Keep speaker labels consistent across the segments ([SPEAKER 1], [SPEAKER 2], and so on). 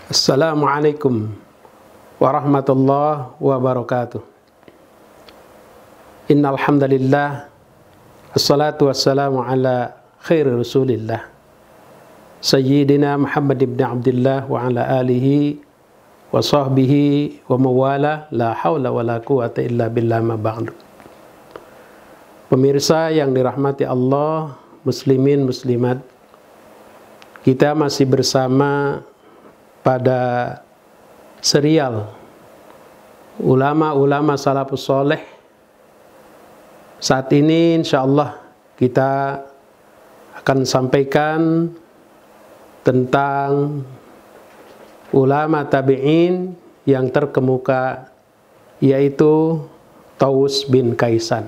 [SPEAKER 1] Assalamualaikum warahmatullahi wabarakatuh. Innal hamdalillah assalatu wassalamu ala khairi rasulillah sayyidina Muhammad ibn Abdullah wa ala alihi wa sahbihi wa mawala la hawla wa la quwata illa billah ma ba'du. Pemirsa yang dirahmati Allah, muslimin muslimat, kita masih bersama pada serial ulama-ulama salafus soleh. Saat ini insyaallah kita akan sampaikan tentang ulama tabi'in yang terkemuka, yaitu Tawus bin Kaysan.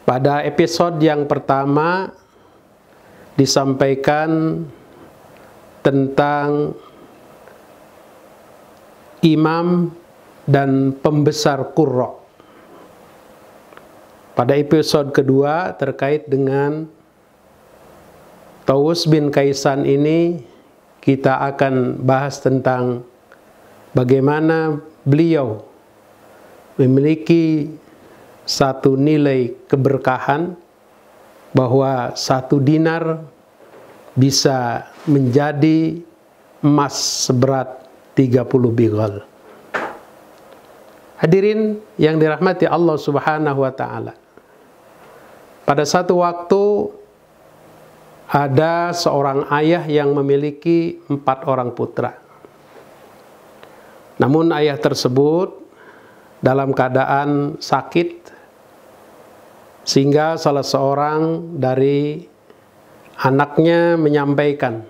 [SPEAKER 1] Pada episode yang pertama disampaikan tentang imam dan pembesar qurra. Pada episode kedua terkait dengan Tawus bin Kaysan ini, kita akan bahas tentang bagaimana beliau memiliki satu nilai keberkahan, bahwa 1 dinar bisa menjadi emas seberat 30 bighal. Hadirin yang dirahmati Allah Subhanahu wa taala. Pada satu waktu ada seorang ayah yang memiliki 4 orang putra. Namun ayah tersebut dalam keadaan sakit, sehingga salah seorang dari anaknya menyampaikan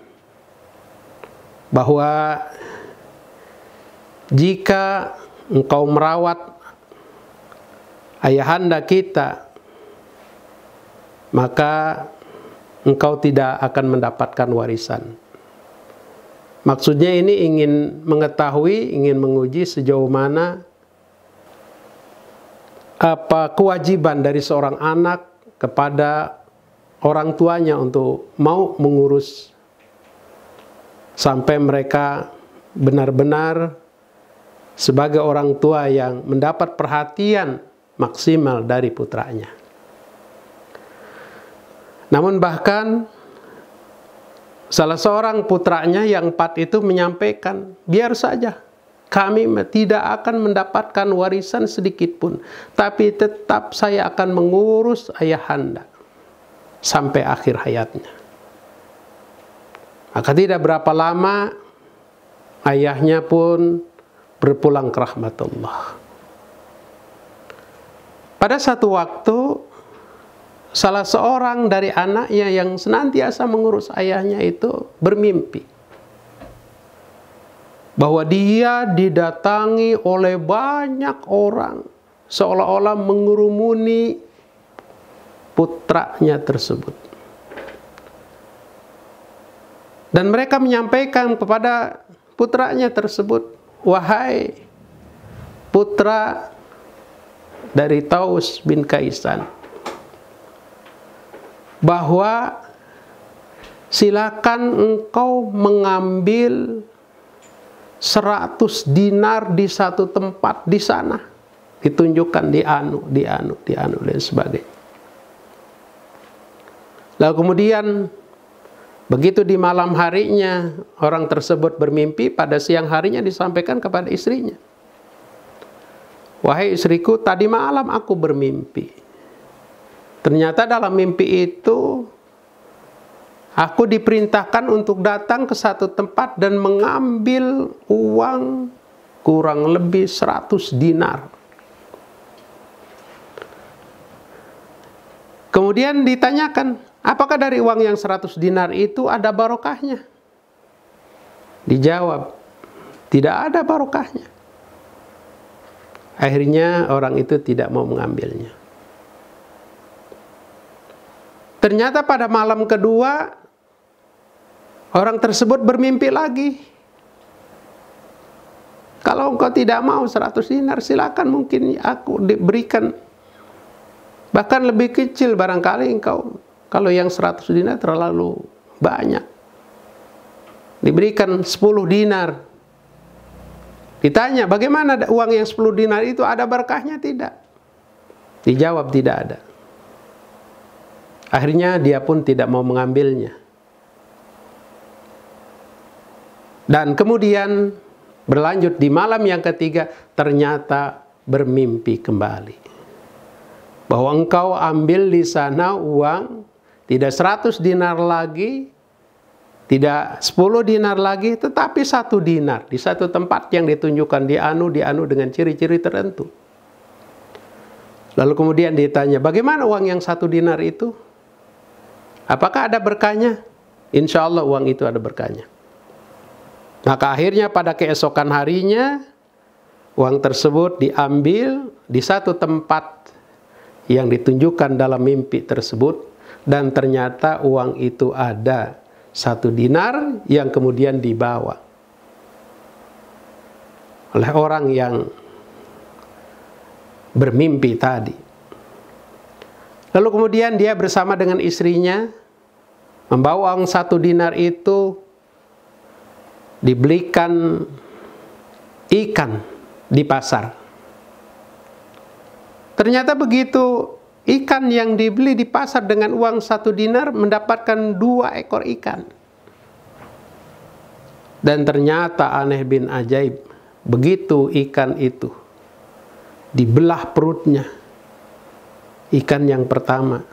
[SPEAKER 1] bahwa jika engkau merawat ayahanda kita, maka engkau tidak akan mendapatkan warisan. Maksudnya ini ingin mengetahui, ingin menguji sejauh mana apa kewajiban dari seorang anak kepada orang tuanya untuk mau mengurus sampai mereka benar-benar sebagai orang tua yang mendapat perhatian maksimal dari putranya. Namun bahkan salah seorang putranya yang 4 itu menyampaikan, biar saja kami tidak akan mendapatkan warisan sedikit pun, tapi tetap saya akan mengurus ayahanda sampai akhir hayatnya. Maka tidak berapa lama ayahnya pun berpulang ke rahmatullah. Pada satu waktu salah seorang dari anaknya yang senantiasa mengurus ayahnya itu bermimpi bahwa dia didatangi oleh banyak orang, seolah-olah mengurumuni putranya tersebut. Dan mereka menyampaikan kepada putranya tersebut, wahai putra dari Tawus bin Kaysan, bahwa silakan engkau mengambil 100 dinar di satu tempat di sana. Ditunjukkan di anu dan sebagainya. Lalu kemudian begitu di malam harinya orang tersebut bermimpi, pada siang harinya disampaikan kepada istrinya, wahai istriku, tadi malam aku bermimpi. Ternyata dalam mimpi itu aku diperintahkan untuk datang ke satu tempat dan mengambil uang kurang lebih 100 dinar. Kemudian ditanyakan, apakah dari uang yang 100 dinar itu ada barokahnya? Dijawab, tidak ada barokahnya. Akhirnya orang itu tidak mau mengambilnya. Ternyata pada malam kedua orang tersebut bermimpi lagi. Kalau engkau tidak mau 100 dinar, silakan, mungkin aku diberikan bahkan lebih kecil barangkali engkau. Kalau yang 100 dinar terlalu banyak. diberikan 10 dinar. Ditanya, bagaimana uang yang 10 dinar itu, ada berkahnya tidak? Dijawab, tidak ada. Akhirnya dia pun tidak mau mengambilnya. Dan kemudian berlanjut di malam yang ketiga, ternyata bermimpi kembali. Bahwa engkau ambil di sana uang, tidak 100 dinar lagi, tidak 10 dinar lagi, tetapi 1 dinar di satu tempat yang ditunjukkan di anu dengan ciri-ciri tertentu. Lalu kemudian ditanya, bagaimana uang yang 1 dinar itu? Apakah ada berkahnya? Insya Allah uang itu ada berkahnya. Maka akhirnya pada keesokan harinya, uang tersebut diambil di satu tempat yang ditunjukkan dalam mimpi tersebut, dan ternyata uang itu ada 1 dinar yang kemudian dibawa oleh orang yang bermimpi tadi. Lalu kemudian dia bersama dengan istrinya membawa uang 1 dinar itu, dibelikan ikan di pasar. Ternyata begitu ikan yang dibeli di pasar dengan uang 1 dinar mendapatkan 2 ekor ikan. Dan ternyata aneh bin ajaib, begitu ikan itu dibelah perutnya, ikan yang pertama,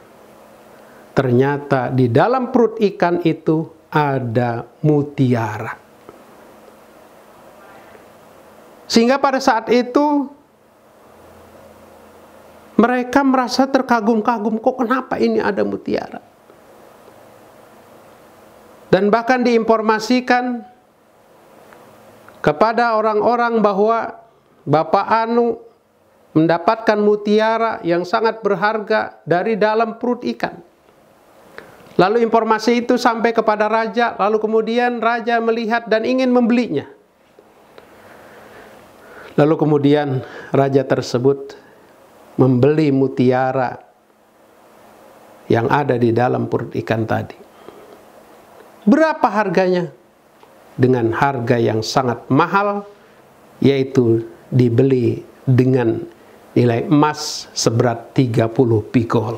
[SPEAKER 1] ternyata di dalam perut ikan itu ada mutiara. Sehingga pada saat itu mereka merasa terkagum-kagum, kok kenapa ini ada mutiara? Dan bahkan diinformasikan kepada orang-orang bahwa Bapak Anu mendapatkan mutiara yang sangat berharga dari dalam perut ikan. Lalu informasi itu sampai kepada raja, lalu kemudian raja melihat dan ingin membelinya. Lalu kemudian raja tersebut membeli mutiara yang ada di dalam perut ikan tadi. Berapa harganya? Dengan harga yang sangat mahal, yaitu dibeli dengan nilai emas seberat 30 pigol.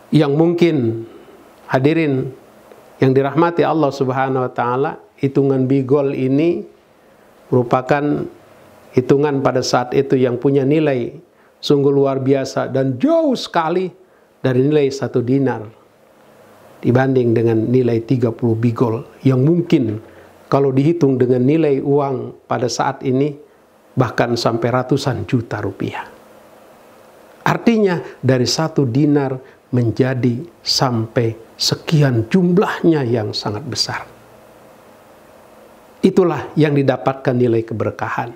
[SPEAKER 1] Yang mungkin hadirin yang dirahmati Allah Subhanahu wa taala, hitungan bigol ini merupakan hitungan pada saat itu yang punya nilai sungguh luar biasa dan jauh sekali dari nilai 1 dinar dibanding dengan nilai 30 bigol yang mungkin kalau dihitung dengan nilai uang pada saat ini bahkan sampai ratusan juta rupiah. Artinya dari 1 dinar menjadi sampai sekian jumlahnya yang sangat besar. Itulah yang didapatkan nilai keberkahan.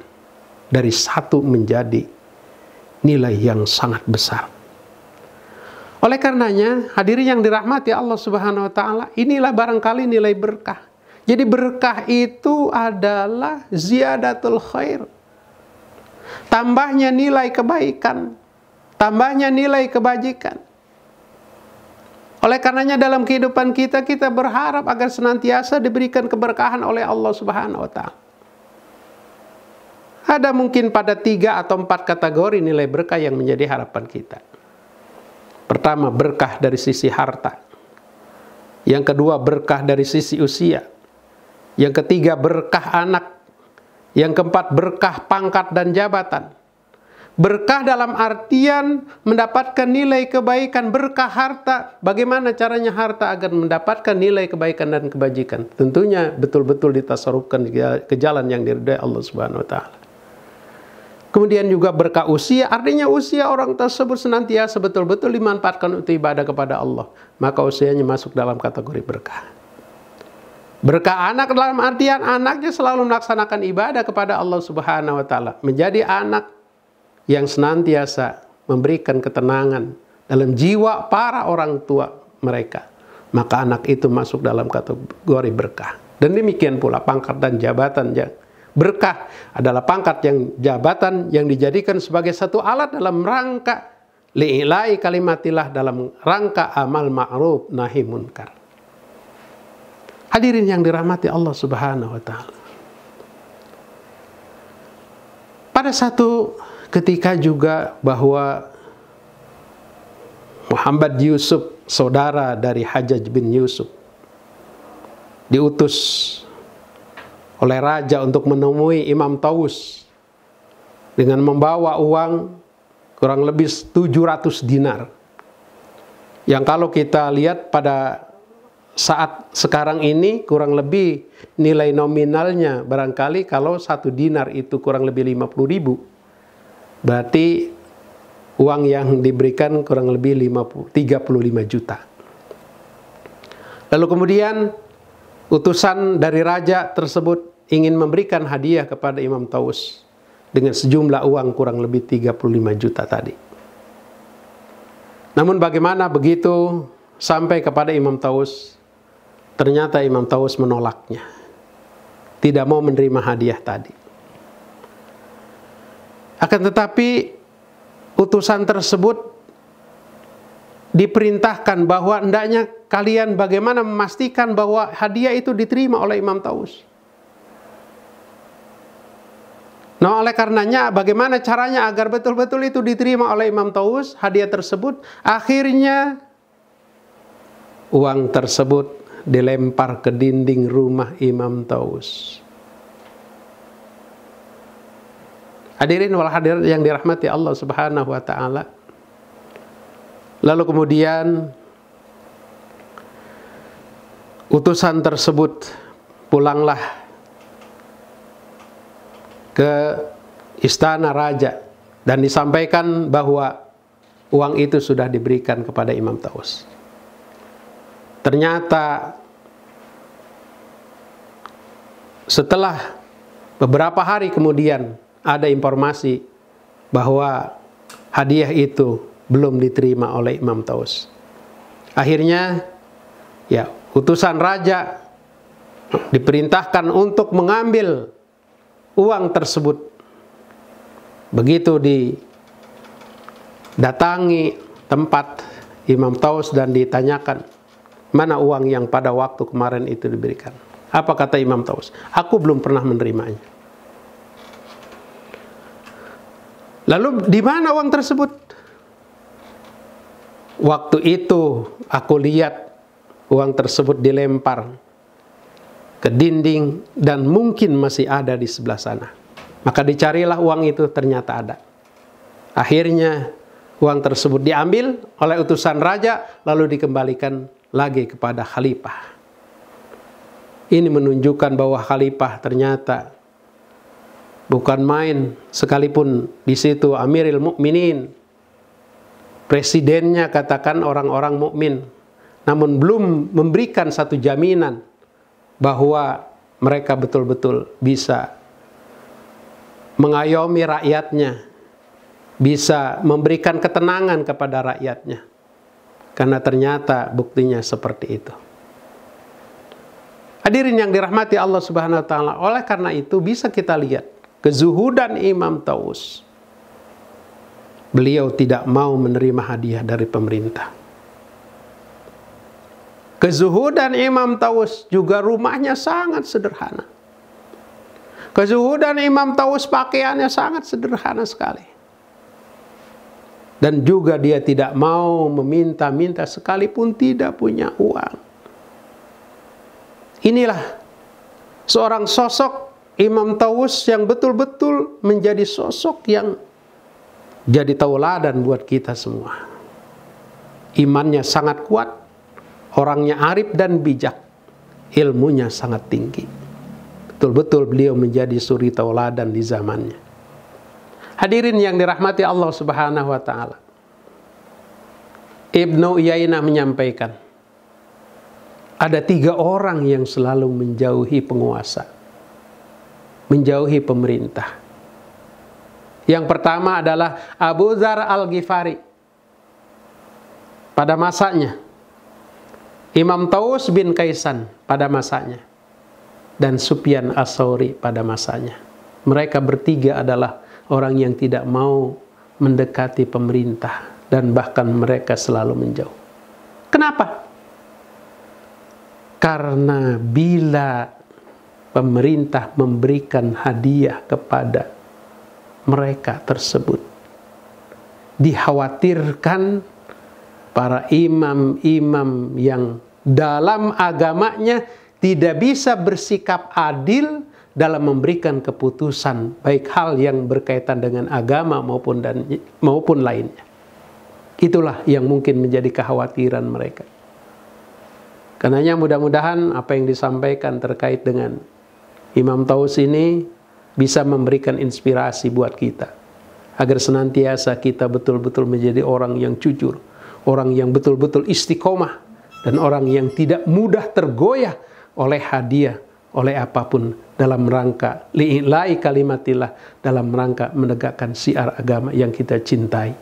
[SPEAKER 1] Dari 1 menjadi nilai yang sangat besar. Oleh karenanya, hadirin yang dirahmati Allah Subhanahu wa taala, inilah barangkali nilai berkah. Jadi berkah itu adalah ziyadatul khair. Tambahnya nilai kebaikan, tambahnya nilai kebajikan. Oleh karenanya dalam kehidupan kita, kita berharap agar senantiasa diberikan keberkahan oleh Allah Subhanahu wa taala. Ada mungkin pada 3 atau 4 kategori nilai berkah yang menjadi harapan kita. Pertama, berkah dari sisi harta. Yang kedua, berkah dari sisi usia. Yang ketiga, berkah anak. Yang keempat, berkah pangkat dan jabatan. Berkah dalam artian mendapatkan nilai kebaikan, berkah harta. Bagaimana caranya harta agar mendapatkan nilai kebaikan dan kebajikan? Tentunya betul-betul ditasarufkan ke jalan yang diridhai Allah Subhanahu wa taala. Kemudian juga berkah usia, artinya usia orang tersebut senantiasa betul-betul dimanfaatkan untuk ibadah kepada Allah. Maka usianya masuk dalam kategori berkah. Berkah anak dalam artian anaknya selalu melaksanakan ibadah kepada Allah Subhanahu wa taala. Menjadi anak yang senantiasa memberikan ketenangan dalam jiwa para orang tua mereka. Maka anak itu masuk dalam kategori berkah. Dan demikian pula pangkat dan jabatan yang berkah adalah pangkat yang jabatan yang dijadikan sebagai satu alat dalam rangka li'ilai kalimatillah, dalam rangka amal ma'ruf nahi munkar. Hadirin yang dirahmati Allah Subhanahu wa Ta'ala. Pada satu ketika juga bahwa Muhammad Yusuf, saudara dari Hajjaj bin Yusuf, diutus oleh raja untuk menemui Imam Taus dengan membawa uang kurang lebih 700 dinar. Yang kalau kita lihat pada saat sekarang ini kurang lebih nilai nominalnya barangkali kalau 1 dinar itu kurang lebih 50.000, berarti uang yang diberikan kurang lebih 35 juta. Lalu kemudian utusan dari raja tersebut ingin memberikan hadiah kepada Imam Taus dengan sejumlah uang kurang lebih 35 juta tadi. Namun bagaimana begitu sampai kepada Imam Taus, ternyata Imam Taus menolaknya. Tidak mau menerima hadiah tadi. Akan tetapi utusan tersebut diperintahkan bahwa hendaknya kalian bagaimana memastikan bahwa hadiah itu diterima oleh Imam Taus. Nah, oleh karenanya bagaimana caranya agar betul-betul itu diterima oleh Imam Taus, hadiah tersebut? Akhirnya uang tersebut dilempar ke dinding rumah Imam Taus. Hadirin wal hadirat yang dirahmati Allah Subhanahu wa Ta'ala. Lalu kemudian utusan tersebut pulanglah ke istana raja dan disampaikan bahwa uang itu sudah diberikan kepada Imam Taus. Ternyata setelah beberapa hari kemudian ada informasi bahwa hadiah itu belum diterima oleh Imam Taus. Akhirnya ya utusan raja diperintahkan untuk mengambil uang tersebut. Begitu didatangi tempat Imam Taus dan ditanyakan, mana uang yang pada waktu kemarin itu diberikan? Apa kata Imam Taus? Aku belum pernah menerimanya. Lalu di mana uang tersebut? Waktu itu aku lihat uang tersebut dilempar ke dinding dan mungkin masih ada di sebelah sana. Maka dicarilah uang itu, ternyata ada. Akhirnya uang tersebut diambil oleh utusan raja lalu dikembalikan lagi kepada khalifah. Ini menunjukkan bahwa khalifah ternyata bukan main, sekalipun di situ Amirul Mukminin, presidennya katakan orang-orang mukmin, namun belum memberikan satu jaminan bahwa mereka betul-betul bisa mengayomi rakyatnya, bisa memberikan ketenangan kepada rakyatnya. Karena ternyata buktinya seperti itu. Hadirin yang dirahmati Allah Subhanahu wa Ta'ala, oleh karena itu bisa kita lihat kezuhudan Imam Taus. Beliau tidak mau menerima hadiah dari pemerintah. Kezuhudan Imam Taus juga rumahnya sangat sederhana. Kezuhudan Imam Taus pakaiannya sangat sederhana sekali. Dan juga dia tidak mau meminta-minta sekalipun tidak punya uang. Inilah seorang sosok Imam Taus yang betul-betul menjadi sosok yang jadi tauladan buat kita semua. Imannya sangat kuat, orangnya arif dan bijak, ilmunya sangat tinggi. Betul-betul beliau menjadi suri tauladan di zamannya. Hadirin yang dirahmati Allah Subhanahu wa Ta'ala. Ibnu Uyainah menyampaikan, ada 3 orang yang selalu menjauhi penguasa, menjauhi pemerintah. Yang pertama adalah Abu Dzar Al-Ghifari pada masanya, Imam Taus bin Kaisan pada masanya, dan Sufyan Ats-Tsauri pada masanya. Mereka bertiga adalah orang yang tidak mau mendekati pemerintah dan bahkan mereka selalu menjauh. Kenapa? Karena bila pemerintah memberikan hadiah kepada mereka tersebut, dikhawatirkan para imam-imam yang dalam agamanya tidak bisa bersikap adil dalam memberikan keputusan, baik hal yang berkaitan dengan agama maupun lainnya. Itulah yang mungkin menjadi kekhawatiran mereka. Karenanya mudah-mudahan apa yang disampaikan terkait dengan Imam Taus ini bisa memberikan inspirasi buat kita, agar senantiasa kita betul-betul menjadi orang yang jujur, orang yang betul-betul istiqomah, dan orang yang tidak mudah tergoyah oleh hadiah, oleh apapun, dalam rangka li'ila'i kalimatillah, dalam rangka menegakkan syiar agama yang kita cintai.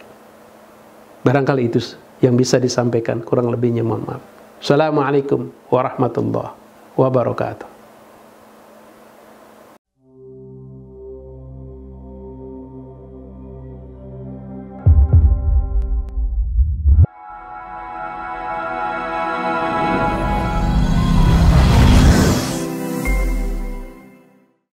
[SPEAKER 1] Barangkali itu yang bisa disampaikan, kurang lebihnya mohon maaf. Assalamualaikum warahmatullahi wabarakatuh.